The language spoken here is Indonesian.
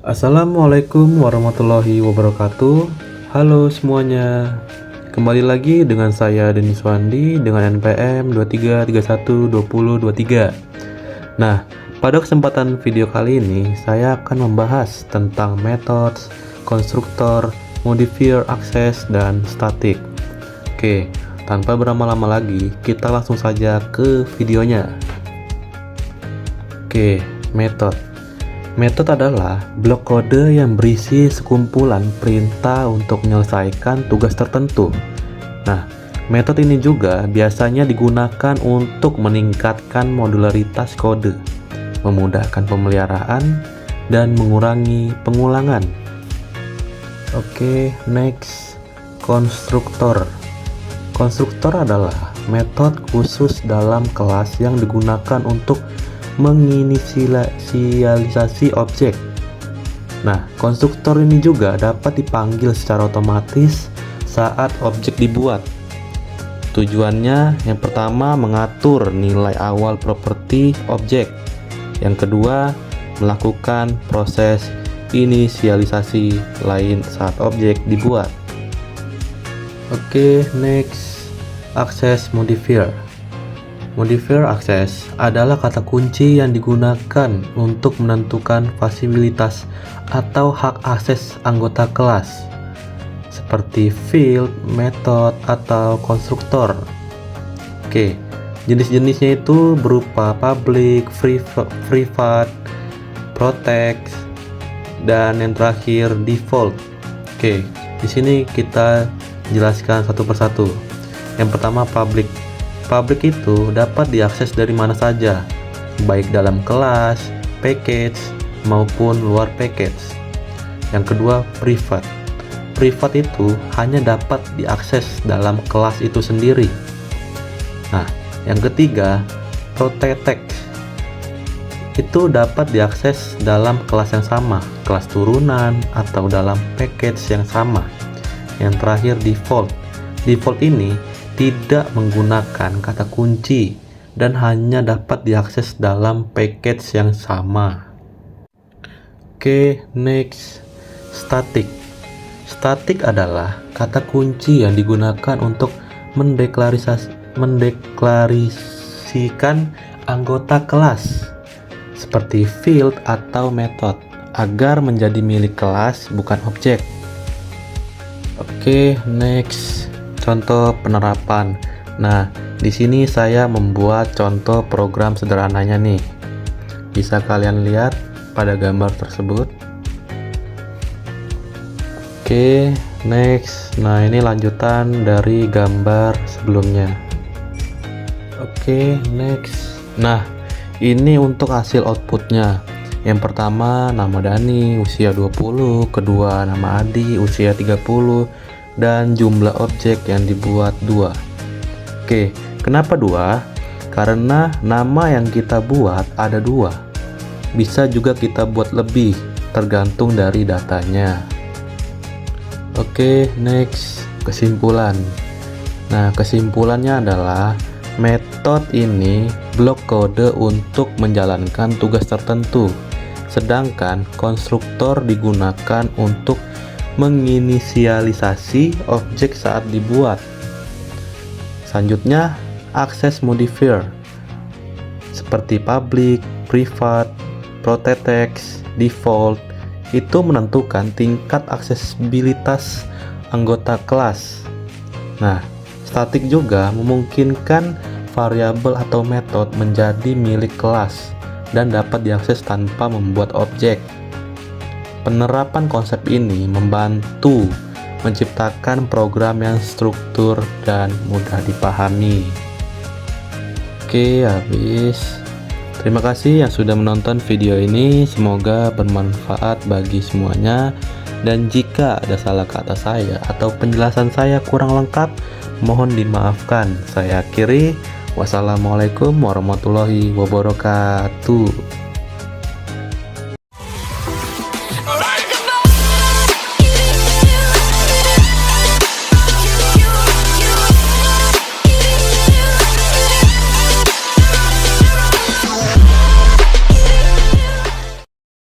Assalamualaikum warahmatullahi wabarakatuh. Halo semuanya. Kembali lagi dengan saya Denis Wandi dengan NPM 23312023. Nah, pada kesempatan video kali ini saya akan membahas tentang metode, konstruktor, modifier akses, dan statik. Oke, tanpa berlama-lama lagi, kita langsung saja ke videonya. Oke, metode. Metode adalah blok kode yang berisi sekumpulan perintah untuk menyelesaikan tugas tertentu. Nah, metode ini juga biasanya digunakan untuk meningkatkan modularitas kode, memudahkan pemeliharaan, dan mengurangi pengulangan. Oke, next, konstruktor. Konstruktor adalah metode khusus dalam kelas yang digunakan untuk menginisialisasi objek. Nah, konstruktor ini juga dapat dipanggil secara otomatis saat objek dibuat. Tujuannya yang pertama mengatur nilai awal properti objek. Yang kedua, melakukan proses inisialisasi lain saat objek dibuat. Oke, next, akses modifier. Modifier akses adalah kata kunci yang digunakan untuk menentukan fasilitas atau hak akses anggota kelas, seperti field, method, atau konstruktor. Oke, jenis-jenisnya itu berupa public, private, protect, dan yang terakhir default. Oke, di sini kita jelaskan satu persatu. Yang pertama, public. Public itu dapat diakses dari mana saja, baik dalam kelas, package, maupun luar package. Yang kedua, private. Private itu hanya dapat diakses dalam kelas itu sendiri. Nah, yang ketiga, protected. Itu dapat diakses dalam kelas yang sama, kelas turunan, atau dalam package yang sama. Yang terakhir, default. Default ini tidak menggunakan kata kunci dan hanya dapat diakses dalam package yang sama. Oke, next, static. Static adalah kata kunci yang digunakan untuk mendeklarasikan anggota kelas seperti field atau method agar menjadi milik kelas, bukan objek. Oke, next, contoh penerapan. Nah, di sini saya membuat contoh program sederhananya nih. Bisa kalian lihat pada gambar tersebut. Oke, next. Nah, ini lanjutan dari gambar sebelumnya. Oke, next. Nah, ini untuk hasil outputnya. Yang pertama, nama Dani, usia 20, kedua nama Adi, usia 30, dan jumlah objek yang dibuat 2. Oke, kenapa 2? Karena nama yang kita buat ada 2. Bisa juga kita buat lebih, tergantung dari datanya. Oke, next, kesimpulan. Nah, kesimpulannya adalah metode ini blok kode untuk menjalankan tugas tertentu, sedangkan konstruktor digunakan untuk menginisialisasi objek saat dibuat. Selanjutnya, akses modifier seperti public, private, protect, default itu menentukan tingkat aksesibilitas anggota kelas. Nah, statik juga memungkinkan variabel atau metode menjadi milik kelas dan dapat diakses tanpa membuat objek. Penerapan konsep ini membantu menciptakan program yang struktur dan mudah dipahami. Oke, habis. Terima kasih yang sudah menonton video ini. Semoga bermanfaat bagi semuanya. Dan jika ada salah kata saya atau penjelasan saya kurang lengkap, mohon dimaafkan. Saya akhiri. Wassalamualaikum warahmatullahi wabarakatuh.